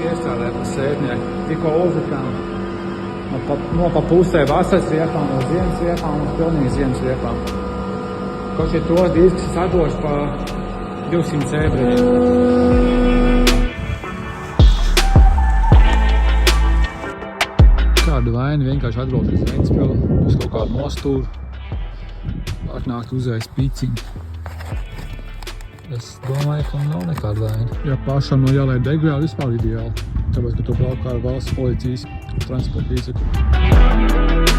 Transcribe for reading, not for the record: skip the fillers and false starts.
iestrādāja pa sētnieku. Tikko uzlikām pa pusē vasaras riepām, no ziemas riepām un pilnīgi ziemas riepām. Kaut šie to disks sadoši pa 200 ebreļiem. Kādu vainu vienkārši atbraukt uz Ventspili, uz kaut kādu nostūru, atnākt uzreiz piciņu. Es domāju, ka nav nekāda vaina. Ja pašam no jālai degviela vispār ideāli, tāpēc, ka tu braukā ar valsts policijas transporta līdzekli.